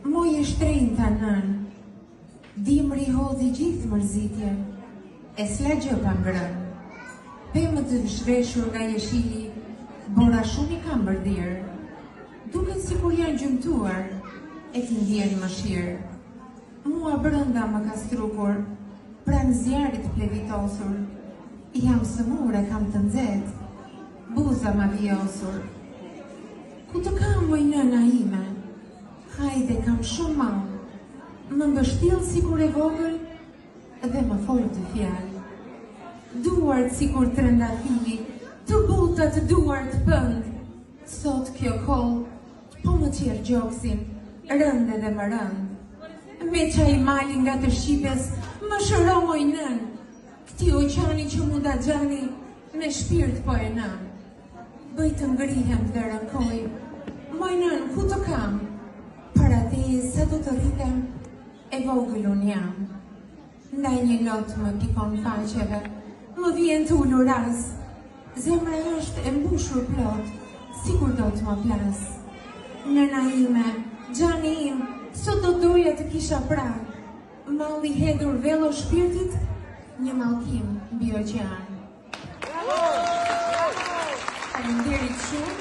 Moj e shtrenjta nën, dimri hodhi gjithë mërzitje, e s'la gjë pa ngrën. Pemë të zhveshur nga jeshili, bora shumë I kam bërdir. Duket si kur janë gjymtuar, e ti ndjen më shirë. Mua brënda më ka strukur, pranë zjarit plevitosur. Jam sëmur e kam të nxehtë, buza ma vjosur. Ku të kam moj nëna ime, hajde kam shumë malë, më mbështil si kur e vogël, dhe më folë të fjalë. Duart si kur të rëndafili, të buta të duart pënd. Sot kjo kohë, po më qërë gjoksin, rënd edhe më rënd. Me qaj mali nga të shqipes, më shëro moj nën. Këti oqani që mu da gjani, me shpirt po e nën. Bëj të ngrihem dhe rënkoj, moj nën, ku të kam? Para te sa do të rritem, e vogël unë jam. Ndaj një lot më pikon faqeve, më vjen të ullu ras. Zemra është e mbushur plot, sikur do të më plas. Nëna ime, gjani im, sot do doja të kisha pra. Malli hedhur velo shpirtit, një mallkim mbi oqean. Faleminderit shumë.